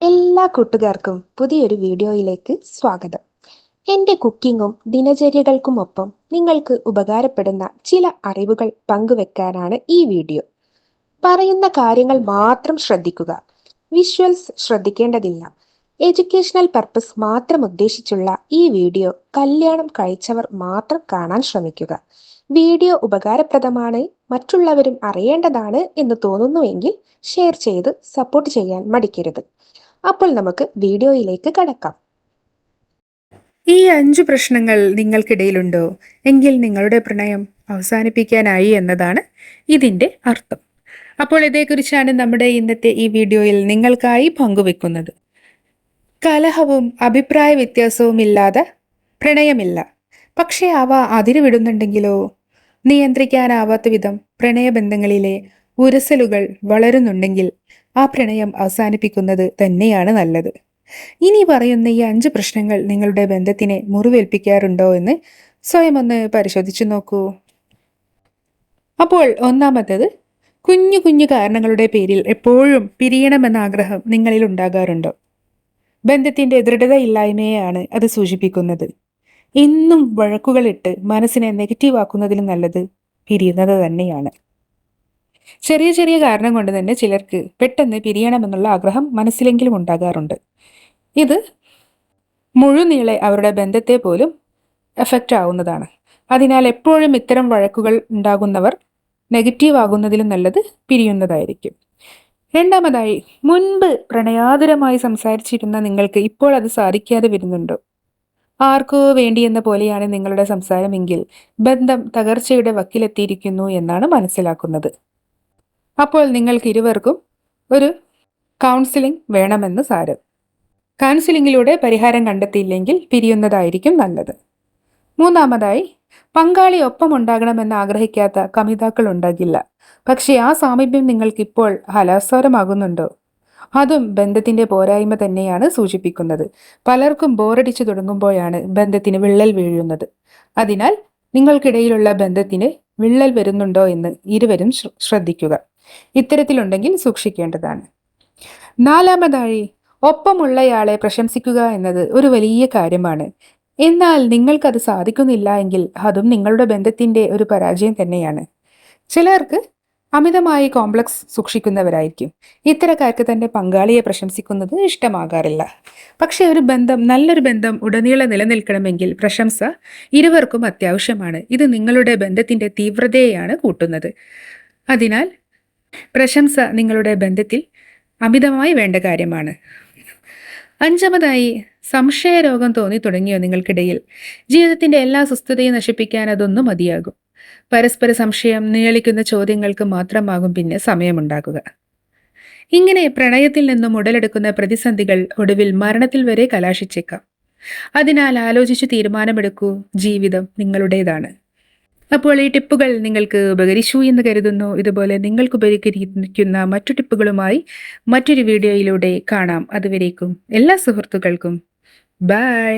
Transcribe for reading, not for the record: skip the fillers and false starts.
എല്ലാ കൂട്ടുകാർക്കും പുതിയൊരു വീഡിയോയിലേക്ക് സ്വാഗതം. എൻ്റെ കുക്കിങ്ങും ദിനചര്യകൾക്കുമൊപ്പം നിങ്ങൾക്ക് ഉപകാരപ്പെടുന്ന ചില അറിവുകൾ പങ്കുവെക്കാനാണ് ഈ വീഡിയോ. പറയുന്ന കാര്യങ്ങൾ മാത്രം ശ്രദ്ധിക്കുക. വിഷ്വൽസ് ശ്രദ്ധിക്കേണ്ടതില്ല. എഡ്യൂക്കേഷണൽ പർപ്പസ് മാത്രം ഉദ്ദേശിച്ചുള്ള ഈ വീഡിയോ കല്യാണം കഴിച്ചവർ മാത്രം കാണാൻ ശ്രമിക്കുക. വീഡിയോ ഉപകാരപ്രദമാണ്, മറ്റുള്ളവരും അറിയേണ്ടതാണ് എന്ന് തോന്നുന്നുവെങ്കിൽ ഷെയർ ചെയ്ത് സപ്പോർട്ട് ചെയ്യാൻ മടിക്കരുത്. അപ്പോൾ നമുക്ക് വീഡിയോയിലേക്ക് കടക്കാം. ഈ 5 പ്രശ്നങ്ങൾ നിങ്ങൾക്കിടയിലുണ്ടോ എങ്കിൽ നിങ്ങളുടെ പ്രണയം അവസാനിപ്പിക്കാനായി എന്നതാണ് ഇതിൻ്റെ അർത്ഥം. അപ്പോൾ ഇതേക്കുറിച്ചാണ് നമ്മുടെ ഇന്നത്തെ ഈ വീഡിയോയിൽ നിങ്ങൾക്കായി പങ്കുവെക്കുന്നത്. കലഹവും അഭിപ്രായ വ്യത്യാസവും ഇല്ലാതെ പ്രണയമില്ല. പക്ഷേ അവ അതിരുവിടുന്നുണ്ടെങ്കിലോ? നിയന്ത്രിക്കാനാവാത്ത വിധം പ്രണയബന്ധങ്ങളിലെ ഉരസലുകൾ വളരുന്നുണ്ടെങ്കിൽ ആ പ്രണയം അവസാനിപ്പിക്കുന്നത് തന്നെയാണ് നല്ലത്. ഇനി പറയുന്ന ഈ 5 പ്രശ്നങ്ങൾ നിങ്ങളുടെ ബന്ധത്തിനെ മുറിവേൽപ്പിക്കാറുണ്ടോ എന്ന് സ്വയം ഒന്ന് പരിശോധിച്ചു നോക്കൂ. അപ്പോൾ ഒന്നാമത്തേത്, കുഞ്ഞു കുഞ്ഞു കാരണങ്ങളുടെ പേരിൽ എപ്പോഴും പിരിയണമെന്ന ആഗ്രഹം നിങ്ങളിൽ ഉണ്ടാകാറുണ്ടോ? ബന്ധത്തിന്റെ ദൃഢതയില്ലായ്മയെയാണ് അത് സൂചിപ്പിക്കുന്നത്. എന്നും വഴക്കുകളിട്ട് മനസ്സിനെ നെഗറ്റീവ് ആക്കുന്നതിലും നല്ലത് പിരിയുന്നത് തന്നെയാണ്. ചെറിയ ചെറിയ കാരണം കൊണ്ട് തന്നെ ചിലർക്ക് പെട്ടെന്ന് പിരിയണമെന്നുള്ള ആഗ്രഹം മനസ്സിലെങ്കിലും ഉണ്ടാകാറുണ്ട്. ഇത് മുഴുനീളെ അവരുടെ ബന്ധത്തെ പോലും എഫക്റ്റ് ആവുന്നതാണ്. അതിനാൽ എപ്പോഴും ഇത്തരം വഴക്കുകൾ ഉണ്ടാകുന്നവർ നെഗറ്റീവ് ആകുന്നതിലും നല്ലത് പിരിയുന്നതായിരിക്കും. രണ്ടാമതായി, മുൻപ് പ്രണയാതുരമായി സംസാരിച്ചിരുന്ന നിങ്ങൾക്ക് ഇപ്പോൾ അത് സാധിക്കാതെ വരുന്നുണ്ടോ? ആർക്കോ വേണ്ടിയെന്ന പോലെയാണ് നിങ്ങളുടെ സംസാരമെങ്കിൽ ബന്ധം തകർച്ചയുടെ വക്കിലെത്തിയിരിക്കുന്നു എന്നാണ് മനസ്സിലാക്കുന്നത്. അപ്പോൾ നിങ്ങൾക്ക് ഇരുവർക്കും ഒരു കൗൺസിലിംഗ് വേണമെന്ന് സാരം. കൗൺസിലിങ്ങിലൂടെ പരിഹാരം കണ്ടെത്തിയില്ലെങ്കിൽ പിരിയുന്നതായിരിക്കും നല്ലത്. മൂന്നാമതായി, പങ്കാളി ഒപ്പം ഉണ്ടാകണമെന്ന് ആഗ്രഹിക്കാത്ത കമിതാക്കൾ ഉണ്ടാകില്ല. പക്ഷേ ആ സാമീപ്യം നിങ്ങൾക്കിപ്പോൾ ഹലാസ്വരമാകുന്നുണ്ടോ? അതും ബന്ധത്തിന്റെ പോരായ്മ തന്നെയാണ് സൂചിപ്പിക്കുന്നത്. പലർക്കും ബോറടിച്ചു തുടങ്ങുമ്പോഴാണ് ബന്ധത്തിന് വിള്ളൽ വീഴുന്നത്. അതിനാൽ നിങ്ങൾക്കിടയിലുള്ള ബന്ധത്തിന് വിള്ളൽ വരുന്നുണ്ടോ എന്ന് ഇരുവരും ശ്രദ്ധിക്കുക. ഇത്തരത്തിലുണ്ടെങ്കിൽ സൂക്ഷിക്കേണ്ടതാണ്. നാലാമതായി, ഒപ്പമുള്ളയാളെ പ്രശംസിക്കുക എന്നത് ഒരു വലിയ കാര്യമാണ്. എന്നാൽ നിങ്ങൾക്കത് സാധിക്കുന്നില്ല എങ്കിൽ അതും നിങ്ങളുടെ ബന്ധത്തിന്റെ ഒരു പരാജയം തന്നെയാണ്. ചിലർക്ക് അമിതമായി കോംപ്ലക്സ് സൂക്ഷിക്കുന്നവരായിരിക്കും. ഇത്തരക്കാർക്ക് തന്റെ പങ്കാളിയെ പ്രശംസിക്കുന്നത് ഇഷ്ടമാകാറില്ല. പക്ഷെ നല്ലൊരു ബന്ധം ഉടനീളം നിലനിൽക്കണമെങ്കിൽ പ്രശംസ ഇരുവർക്കും അത്യാവശ്യമാണ്. ഇത് നിങ്ങളുടെ ബന്ധത്തിന്റെ തീവ്രതയെയാണ് കൂട്ടുന്നത്. അതിനാൽ പ്രശംസ നിങ്ങളുടെ ബന്ധത്തിൽ അമിതമായി വേണ്ട കാര്യമാണ്. അഞ്ചാമതായി, സംശയരോഗം തോന്നി തുടങ്ങിയോ നിങ്ങൾക്കിടയിൽ? ജീവിതത്തിന്റെ എല്ലാ സുസ്ഥിരതയും നശിപ്പിക്കാൻ അതൊന്നും മതിയാകും. പരസ്പര സംശയം നിഴലിക്കുന്ന ചോദ്യങ്ങൾക്ക് മാത്രമാകും പിന്നെ സമയമുണ്ടാകുക. ഇങ്ങനെ പ്രണയത്തിൽ നിന്നും ഉടലെടുക്കുന്ന പ്രതിസന്ധികൾ ഒടുവിൽ മരണത്തിൽ വരെ കലാശിച്ചേക്കാം. അതിനാൽ ആലോചിച്ച് തീരുമാനമെടുക്കൂ. ജീവിതം നിങ്ങളുടേതാണ്. അപ്പോൾ ഈ ടിപ്പുകൾ നിങ്ങൾക്ക് ഉപകരിച്ചു എന്ന് കരുതുന്നു. ഇതുപോലെ നിങ്ങൾക്ക് ഉപകരിക്കുന്ന മറ്റു ടിപ്പുകളുമായി മറ്റൊരു വീഡിയോയിലൂടെ കാണാം. അതുവരേക്കും എല്ലാ സുഹൃത്തുക്കൾക്കും ബൈ.